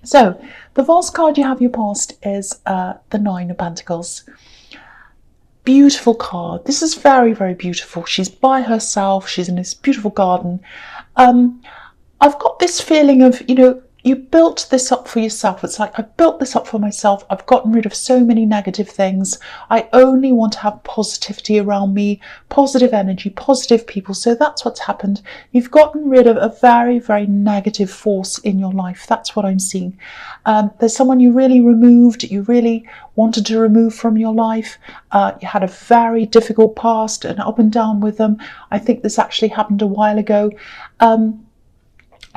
So the last card you have your past is the Nine of Pentacles. Beautiful card. This is very, very beautiful. She's by herself. She's in this beautiful garden. I've got this feeling of, you built this up for yourself. It's like, I built this up for myself. I've gotten rid of so many negative things. I only want to have positivity around me, positive energy, positive people. So that's what's happened. You've gotten rid of a very, very negative force in your life. That's what I'm seeing. There's someone you really removed, you really wanted to remove from your life. You had a very difficult past and up and down with them. I think this actually happened a while ago.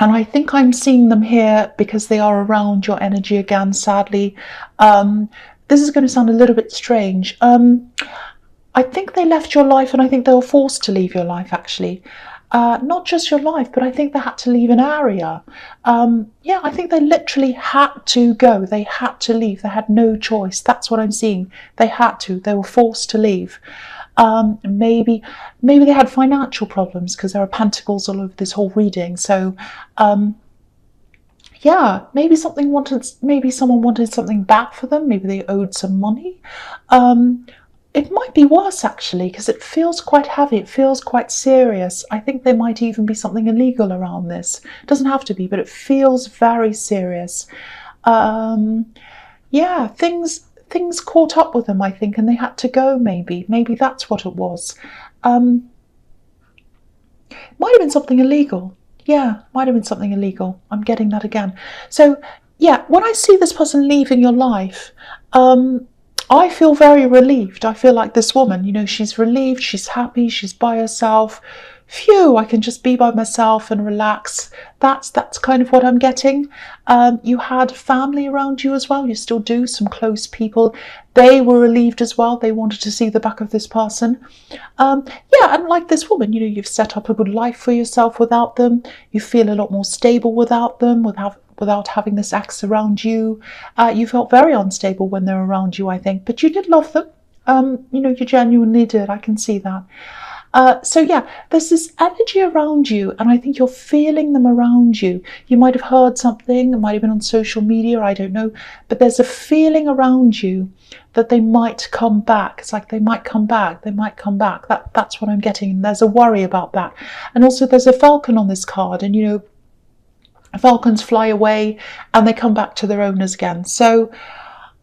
And I think I'm seeing them here because they are around your energy again, sadly. This is going to sound a little bit strange. I think they left your life, and I think they were forced to leave your life, actually. Not just your life, but I think they had to leave an area. Yeah, I think they literally had to go. They had to leave. They had no choice. That's what I'm seeing. They had to. They were forced to leave. Maybe they had financial problems because there are pentacles all over this whole reading. So, yeah, maybe someone wanted something back for them. Maybe they owed some money. It might be worse, actually, because it feels quite heavy. It feels quite serious. I think there might even be something illegal around this. It doesn't have to be, but it feels very serious. Yeah, things caught up with them, I think, and they had to go. Maybe that's what it was. Might have been something illegal. Yeah, might have been something illegal. I'm getting that again. So yeah, when I see this person leaving your life, I feel very relieved. I feel like this woman, she's relieved, she's happy, she's by herself. Phew, I can just be by myself and relax. That's kind of what I'm getting. You had family around you as well. You still do, some close people. They were relieved as well. They wanted to see the back of this person. Yeah, and like this woman, you've set up a good life for yourself without them. You feel a lot more stable without them, without having this ex around you. You felt very unstable when they're around you, I think, but you did love them. You genuinely did. I can see that. So yeah, there's this energy around you, and I think you're feeling them around you. You might have heard something, it might have been on social media, I don't know, but there's a feeling around you that they might come back. It's like they might come back. That's what I'm getting, and there's a worry about that. And also there's a falcon on this card, and falcons fly away and they come back to their owners again. So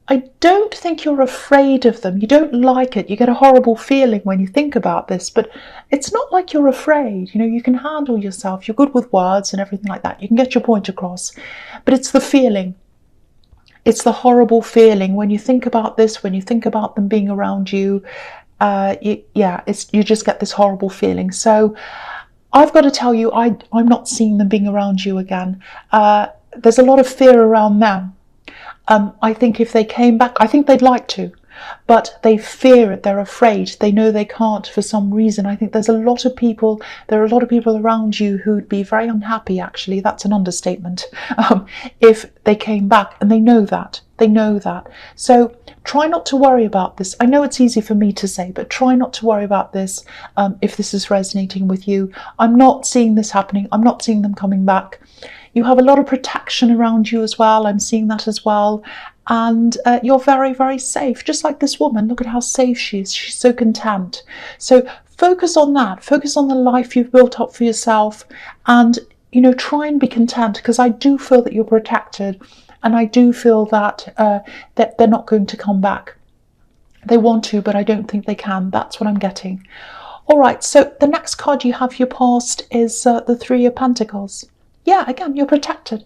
I don't think you're afraid of them. You don't like it. You get a horrible feeling when you think about this, but it's not like you're afraid. You can handle yourself. You're good with words and everything like that. You can get your point across, but it's the feeling. It's the horrible feeling when you think about this, when you think about them being around you. You just get this horrible feeling. So I've got to tell you, I'm not seeing them being around you again. There's a lot of fear around them. I think if they came back, I think they'd like to, but they fear it. They're afraid. They know they can't for some reason. I think there are a lot of people around you who'd be very unhappy, actually. That's an understatement. If they came back, and they know that. So try not to worry about this. I know it's easy for me to say, but try not to worry about this if this is resonating with you. I'm not seeing this happening. I'm not seeing them coming back. You have a lot of protection around you as well. I'm seeing that as well. And you're very, very safe. Just like this woman, look at how safe she is. She's so content. So focus on that. Focus on the life you've built up for yourself. And, try and be content, because I do feel that you're protected. And I do feel that, that they're not going to come back. They want to, but I don't think they can. That's what I'm getting. All right, so the next card you have for your past is the Three of Pentacles. Yeah, again, you're protected.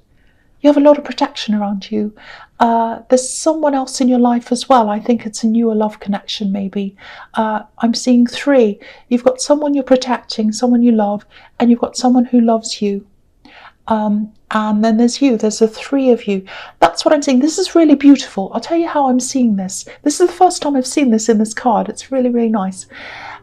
You have a lot of protection around you. There's someone else in your life as well. I think it's a newer love connection, maybe. I'm seeing three. You've got someone you're protecting, someone you love, and you've got someone who loves you. And then there's you. There's the three of you. That's what I'm seeing. This is really beautiful. I'll tell you how I'm seeing this. This is the first time I've seen this in this card. It's really, really nice.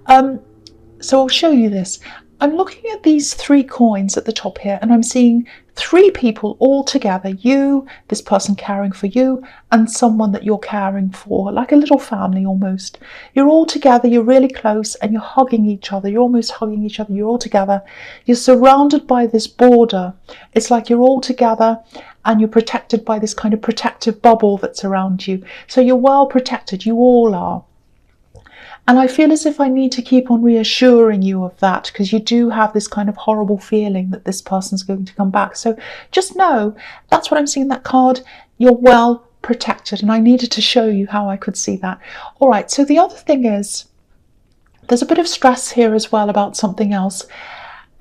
So I'll show you this. I'm looking at these three coins at the top here, and I'm seeing 3 people all together, you, this person caring for you, and someone that you're caring for, like a little family almost. You're all together, you're really close, and you're hugging each other. You're almost hugging each other. You're all together. You're surrounded by this border. It's like you're all together and you're protected by this kind of protective bubble that's around you. So you're well protected. You all are. And I feel as if I need to keep on reassuring you of that, because you do have this kind of horrible feeling that this person's going to come back. So just know, that's what I'm seeing in that card. You're well protected. And I needed to show you how I could see that. All right, so the other thing is, there's a bit of stress here as well about something else.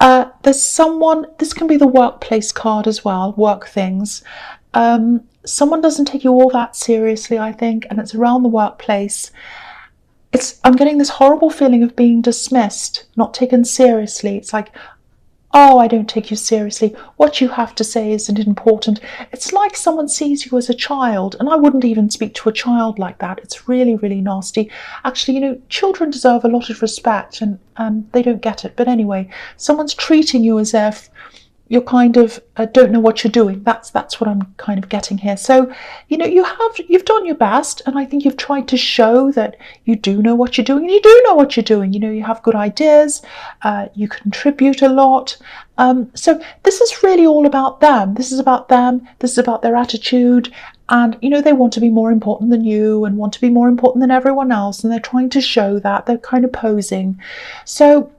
There's someone, this can be the workplace card as well, work things. Someone doesn't take you all that seriously, I think, and it's around the workplace. I'm getting this horrible feeling of being dismissed, not taken seriously. It's like, oh, I don't take you seriously. What you have to say isn't important. It's like someone sees you as a child, and I wouldn't even speak to a child like that. It's really, really nasty. Actually, children deserve a lot of respect, and they don't get it. But anyway, someone's treating you as if you're kind of don't know what you're doing. That's what I'm kind of getting here. So, you've done your best, and I think you've tried to show that you do know what you're doing, and you do know what you're doing. You have good ideas, you contribute a lot. So this is really all about them. This is about them. This is about their attitude. And, they want to be more important than you and want to be more important than everyone else. And they're trying to show that. They're kind of posing. So,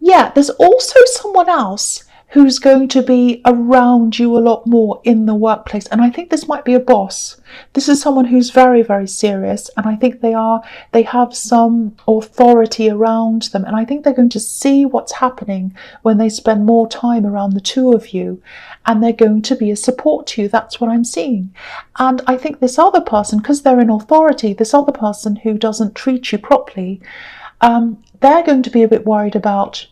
yeah, there's also someone else who's going to be around you a lot more in the workplace. And I think this might be a boss. This is someone who's very, very serious. And I think they have some authority around them. And I think they're going to see what's happening when they spend more time around the two of you. And they're going to be a support to you. That's what I'm seeing. And I think this other person, because they're in authority, this other person who doesn't treat you properly, they're going to be a bit worried about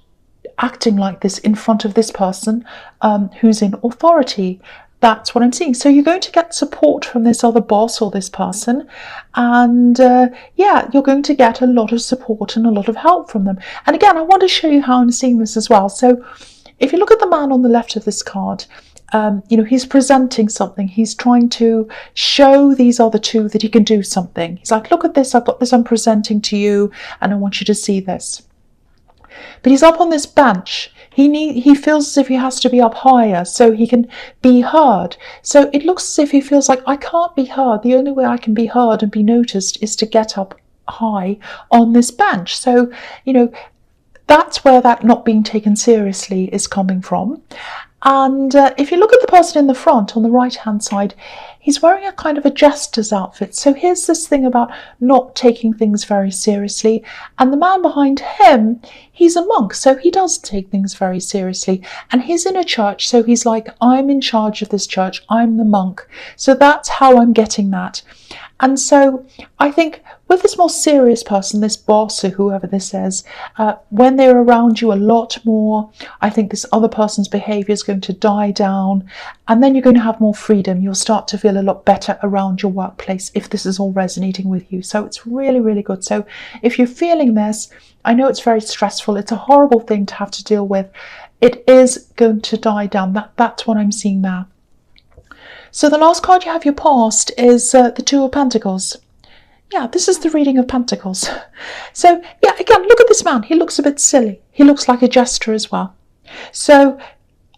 acting like this in front of this person who's in authority. That's what I'm seeing. So you're going to get support from this other boss or this person, and you're going to get a lot of support and a lot of help from them. And again, I want to show you how I'm seeing this as well. So if you look at the man on the left of this card, he's presenting something. He's trying to show these other two that he can do something. He's like, look at this, I've got this I'm presenting to you, and I want you to see this. But he's up on this bench. He feels as if he has to be up higher so he can be heard. So it looks as if he feels like, I can't be heard. The only way I can be heard and be noticed is to get up high on this bench. So, that's where that not being taken seriously is coming from. And if you look at the person in the front on the right hand side, he's wearing a kind of a jester's outfit. So here's this thing about not taking things very seriously. And the man behind him, he's a monk, so he does take things very seriously. And he's in a church, so he's like, I'm in charge of this church, I'm the monk. So that's how I'm getting that. And so I think with this more serious person, this boss or whoever this is, when they're around you a lot more, I think this other person's behaviour is going to die down, and then you're going to have more freedom. You'll start to feel a lot better around your workplace if this is all resonating with you. So it's really, really good. So if you're feeling this, I know it's very stressful. It's a horrible thing to have to deal with. It is going to die down. That's what I'm seeing there. So the last card you have, your past, is the Two of Pentacles. Yeah, this is the reading of Pentacles. So, yeah, again, look at this man. He looks a bit silly. He looks like a jester as well. So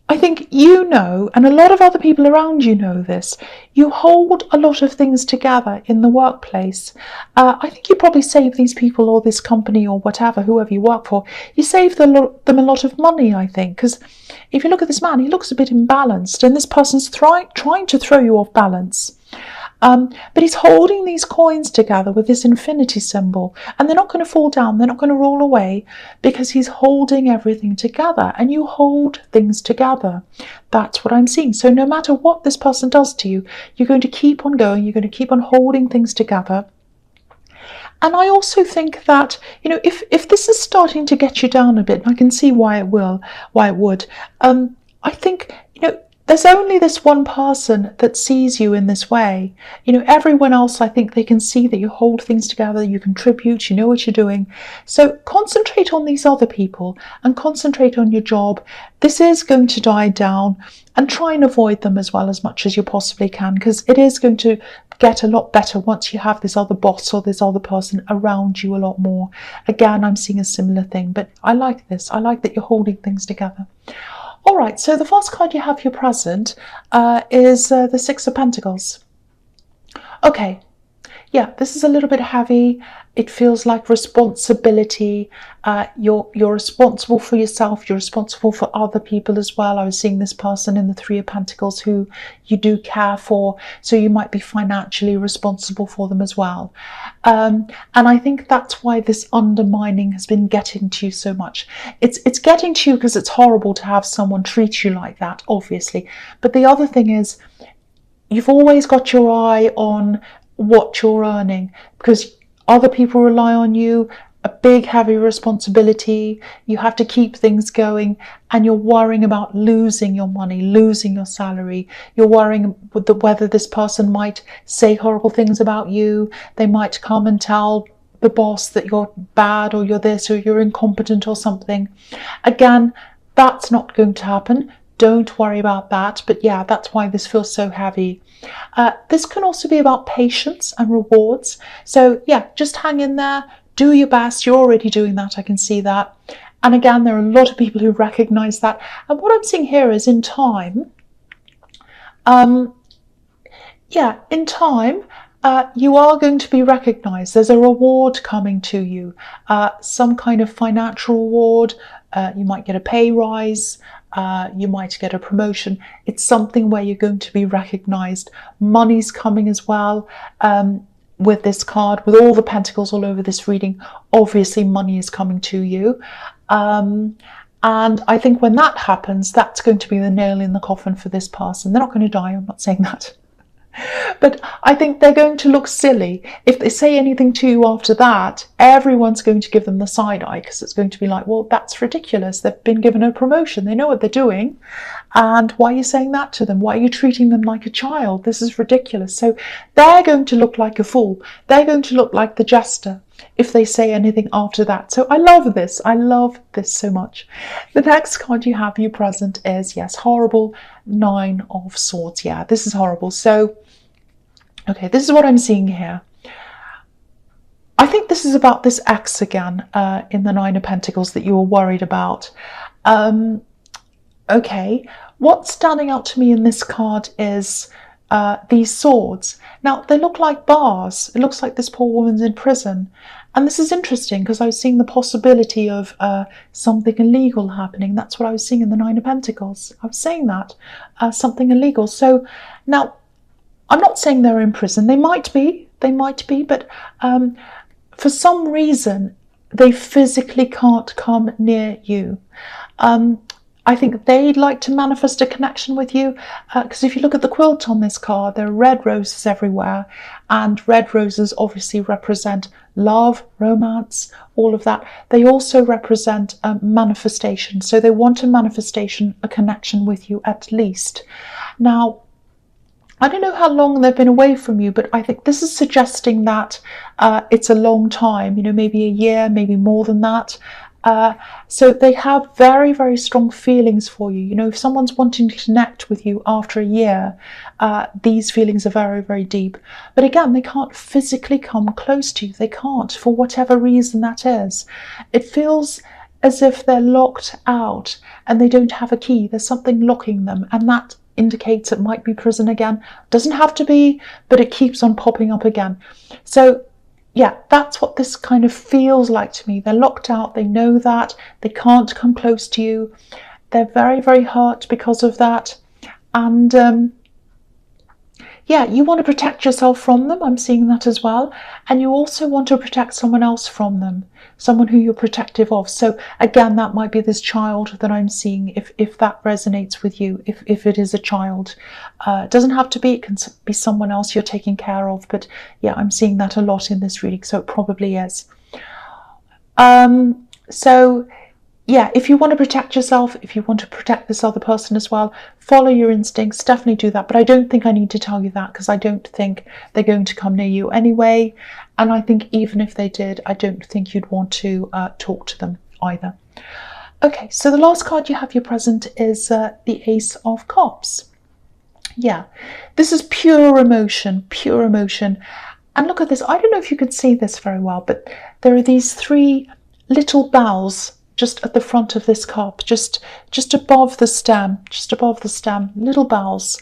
I think and a lot of other people around you know this, you hold a lot of things together in the workplace. I think you probably save these people or this company or whatever, whoever you work for, you save them a lot of money, I think, because if you look at this man, he looks a bit imbalanced, and this person's trying to throw you off balance. But he's holding these coins together with this infinity symbol, and they're not going to fall down, they're not going to roll away, because he's holding everything together, and you hold things together. That's what I'm seeing. So no matter what this person does to you, you're going to keep on going, you're going to keep on holding things together. And I also think that, if this is starting to get you down a bit, and I can see why it would, I think, there's only this one person that sees you in this way. You know, everyone else, I think they can see that you hold things together, you contribute, you know what you're doing. So concentrate on these other people and concentrate on your job. This is going to die down, and try and avoid them as well as much as you possibly can, because it is going to get a lot better once you have this other boss or this other person around you a lot more. Again, I'm seeing a similar thing, but I like this. I like that you're holding things together. All right, so the first card you have for your present is the Six of Pentacles. Okay, yeah, this is a little bit heavy. It feels like responsibility. You're responsible for yourself. You're responsible for other people as well. I was seeing this person in the Three of Pentacles who you do care for, so you might be financially responsible for them as well. And I think that's why this undermining has been getting to you so much. It's getting to you because it's horrible to have someone treat you like that, obviously. But the other thing is, you've always got your eye on what you're earning, because other people rely on you, a big heavy responsibility. You have to keep things going, and you're worrying about losing your money, losing your salary. You're worrying whether this person might say horrible things about you. They might come and tell the boss that you're bad, or you're this, or you're incompetent or something. Again, that's not going to happen. Don't worry about that. But yeah, that's why this feels so heavy. This can also be about patience and rewards. So yeah, just hang in there, do your best. You're already doing that, I can see that. And again, there are a lot of people who recognize that. And what I'm seeing here is in time, you are going to be recognized. There's a reward coming to you, some kind of financial reward. You might get a pay rise. You might get a promotion. It's something where you're going to be recognized. Money's coming as well. With this card, with all the pentacles all over this reading, obviously money is coming to you. And I think when that happens, that's going to be the nail in the coffin for this person. They're not going to die, I'm not saying that. But I think they're going to look silly. If they say anything to you after that, everyone's going to give them the side eye, because it's going to be like, well, that's ridiculous. They've been given a promotion. They know what they're doing. And why are you saying that to them? Why are you treating them like a child? This is ridiculous. So they're going to look like a fool. They're going to look like the jester if they say anything after that. So I love this. I love this so much. The next card you have for your present is, yes, horrible, Nine of Swords. Yeah, this is horrible. So, okay, this is what I'm seeing here. I think this is about this ex again in the Nine of Pentacles that you were worried about. Okay, what's standing out to me in this card is these swords. Now, they look like bars. It looks like this poor woman's in prison. And this is interesting because I was seeing the possibility of something illegal happening. That's what I was seeing in the Nine of Pentacles. I was saying that, something illegal. So now, I'm not saying they're in prison. They might be, but for some reason, they physically can't come near you. I think they'd like to manifest a connection with you, because if you look at the quilt on this card, there are red roses everywhere, and red roses obviously represent love, romance, all of that. They also represent manifestation, so they want a manifestation, a connection with you at least. Now, I don't know how long they've been away from you, but I think this is suggesting that it's a long time, you know, maybe a year, maybe more than that. So they have very, very strong feelings for you. You know, if someone's wanting to connect with you after a year, these feelings are very, very deep. But again, they can't physically come close to you. They can't, for whatever reason that is. It feels as if they're locked out and they don't have a key. There's something locking them, and that indicates it might be prison again. Doesn't have to be, but it keeps on popping up again. So yeah, that's what this kind of feels like to me. They're locked out. They know that. They can't come close to you. They're very, very hurt because of that. And yeah, you want to protect yourself from them. I'm seeing that as well. And you also want to protect someone else from them, someone who you're protective of. So again, that might be this child that I'm seeing, if that resonates with you, if it is a child. It doesn't have to be, it can be someone else you're taking care of. But yeah, I'm seeing that a lot in this reading, so it probably is. So yeah, if you want to protect yourself, if you want to protect this other person as well, follow your instincts, definitely do that. But I don't think I need to tell you that, because I don't think they're going to come near you anyway. And I think even if they did, I don't think you'd want to talk to them either. Okay, so the last card you have your present is the Ace of Cups. Yeah, this is pure emotion, pure emotion. And look at this. I don't know if you can see this very well, but there are these three little bells just at the front of this cup, just above the stem, little bells.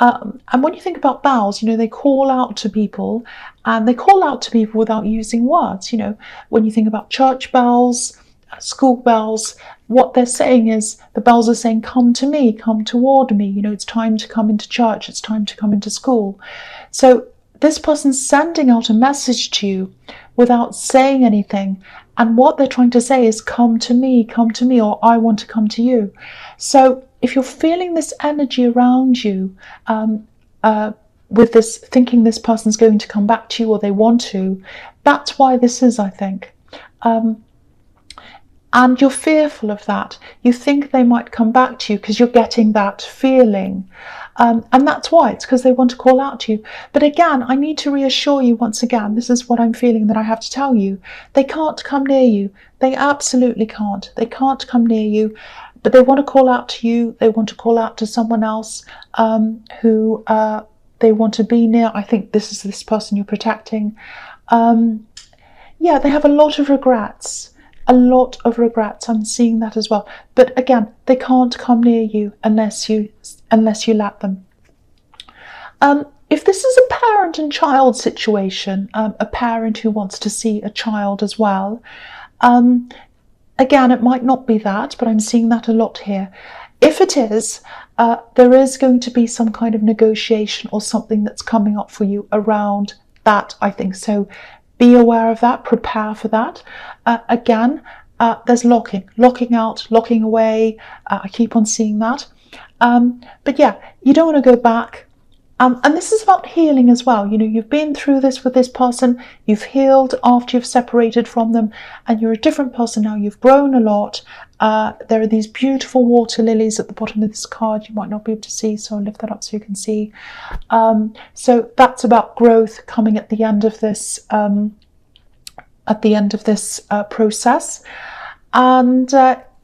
And when you think about bells, you know, they call out to people, and they call out to people without using words. You know, when you think about church bells, school bells, what they're saying is, the bells are saying, come to me, come toward me. You know, it's time to come into church, it's time to come into school. So this person's sending out a message to you without saying anything. And what they're trying to say is, come to me, or I want to come to you. So if you're feeling this energy around you, with this, thinking this person's going to come back to you or they want to, that's why this is, I think. And you're fearful of that. You think they might come back to you because you're getting that feeling. And that's why, it's because they want to call out to you. But again, I need to reassure you once again, this is what I'm feeling that I have to tell you. They can't come near you. They absolutely can't. They can't come near you, but they want to call out to you. They want to call out to someone else who they want to be near. I think this is this person you're protecting. Yeah, they have a lot of regrets. A lot of regrets. I'm seeing that as well. But again, they can't come near you unless you let them. If this is a parent and child situation, a parent who wants to see a child as well, again, it might not be that, but I'm seeing that a lot here. If it is, there is going to be some kind of negotiation or something that's coming up for you around that, I think. So be aware of that, prepare for that. Again, there's locking out, locking away. I keep on seeing that. But yeah, you don't want to go back. And this is about healing as well. You know, you've been through this with this person, you've healed after you've separated from them, and you're a different person now. You've grown a lot. There are these beautiful water lilies at the bottom of this card. You might not be able to see, so I'll lift that up so you can see. So that's about growth coming at the end of this process. And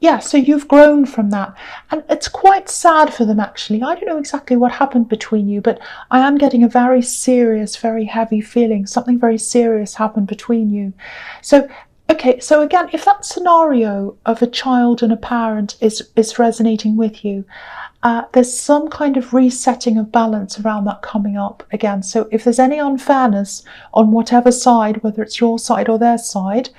yeah, so you've grown from that, and it's quite sad for them actually. I don't know exactly what happened between you, but I am getting a very serious, very heavy feeling. Something very serious happened between you. So okay, so again, if that scenario of a child and a parent is resonating with you, there's some kind of resetting of balance around that coming up again. So if there's any unfairness on whatever side, whether it's your side or their side,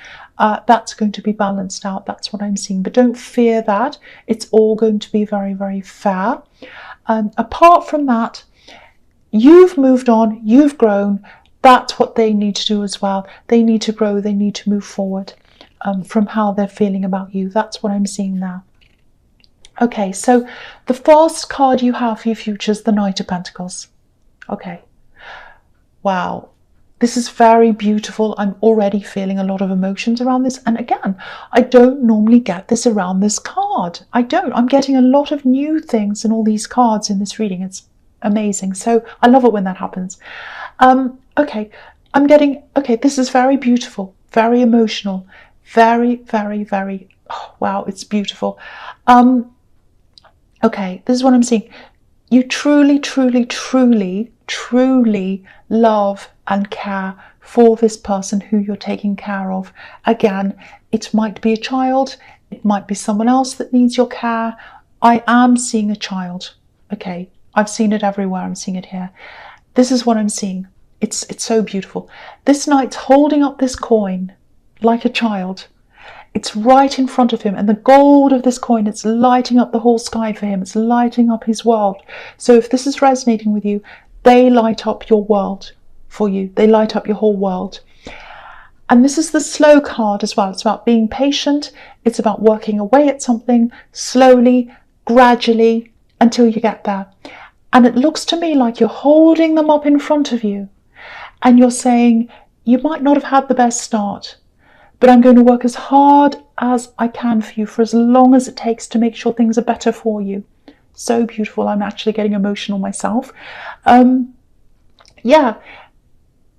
that's going to be balanced out. That's what I'm seeing. But don't fear that. It's all going to be very, very fair. Apart from that, you've moved on, you've grown. That's what they need to do as well. They need to grow, they need to move forward from how they're feeling about you. That's what I'm seeing now. Okay, so the first card you have for your future is the Knight of Pentacles. Okay. Wow. This is very beautiful. I'm already feeling a lot of emotions around this. And again, I don't normally get this around this card. I don't. I'm getting a lot of new things in all these cards in this reading. It's amazing. So I love it when that happens. Okay, okay, this is very beautiful, very emotional, very, very, very, oh, wow, it's beautiful. Okay, this is what I'm seeing. You truly, truly, truly, truly love and care for this person who you're taking care of. Again, it might be a child, it might be someone else that needs your care. I am seeing a child. Okay, I've seen it everywhere. I'm seeing it here. This is what I'm seeing. It's so beautiful. This knight's holding up this coin like a child. It's right in front of him, and the gold of this coin, it's lighting up the whole sky for him. It's lighting up his world. So if this is resonating with you, they light up your world for you. They light up your whole world. And this is the slow card as well. It's about being patient. It's about working away at something slowly, gradually, until you get there. And it looks to me like you're holding them up in front of you, and you're saying, you might not have had the best start, but I'm going to work as hard as I can for you for as long as it takes to make sure things are better for you. So beautiful. I'm actually getting emotional myself. Yeah.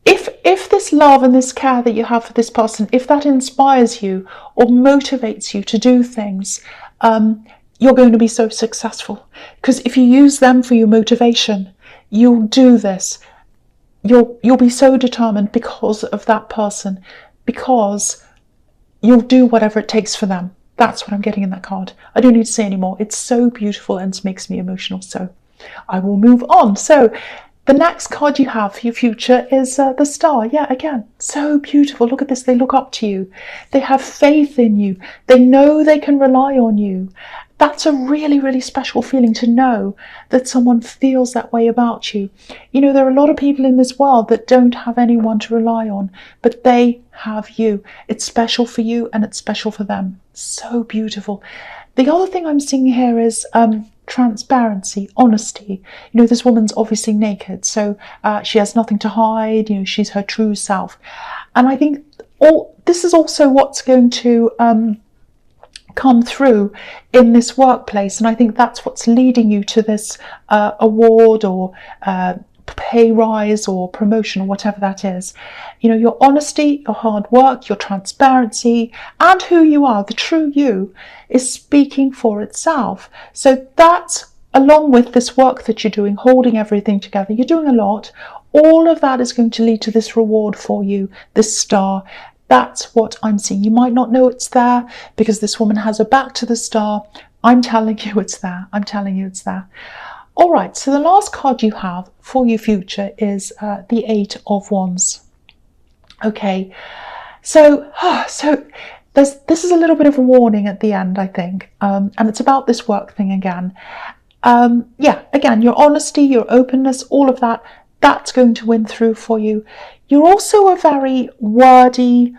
If this love and this care that you have for this person, if that inspires you or motivates you to do things, you're going to be so successful. Because if you use them for your motivation, you'll do this. You'll be so determined because of that person, because you'll do whatever it takes for them. That's what I'm getting in that card. I don't need to say any more. It's so beautiful and it makes me emotional. So I will move on. So the next card you have for your future is the Star. Yeah, again, so beautiful. Look at this. They look up to you. They have faith in you. They know they can rely on you. That's a really, really special feeling, to know that someone feels that way about you. You know, there are a lot of people in this world that don't have anyone to rely on, but they have you. It's special for you and it's special for them. So beautiful. The other thing I'm seeing here is transparency, honesty. You know, this woman's obviously naked, so she has nothing to hide. You know, she's her true self. And I think this is also what's going to come through in this workplace, and I think that's what's leading you to this award or pay rise or promotion or whatever that is. You know, your honesty, your hard work, your transparency, and who you are, the true you, is speaking for itself. So that's, along with this work that you're doing, holding everything together, you're doing a lot. All of that is going to lead to this reward for you, this Star. That's what I'm seeing. You might not know it's there because this woman has her back to the Star. I'm telling you it's there. I'm telling you it's there. All right, so the last card you have for your future is the Eight of Wands. Okay, so this is a little bit of a warning at the end, I think, and it's about this work thing again. Yeah, again, your honesty, your openness, all of that, that's going to win through for you. You're also a very wordy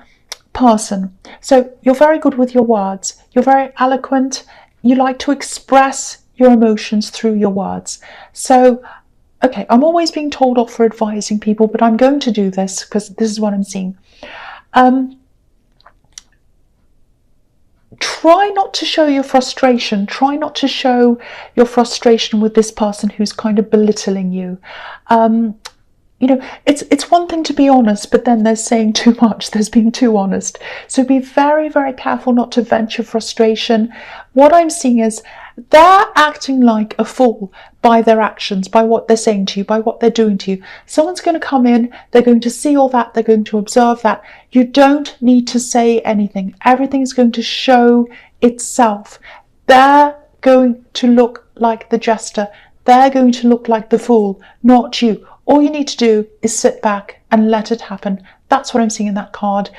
person. So you're very good with your words. You're very eloquent. You like to express your emotions through your words. So, okay, I'm always being told off for advising people, but I'm going to do this because this is what I'm seeing. Try not to show your frustration. Try not to show your frustration with this person who's kind of belittling you. You know, it's one thing to be honest, but then there's saying too much, there's being too honest. So be very, very careful not to vent your frustration. What I'm seeing is they're acting like a fool by their actions, by what they're saying to you, by what they're doing to you. Someone's going to come in, they're going to see all that, they're going to observe that. You don't need to say anything. Everything is going to show itself. They're going to look like the jester. They're going to look like the fool, not you. All you need to do is sit back and let it happen. That's what I'm seeing in that card.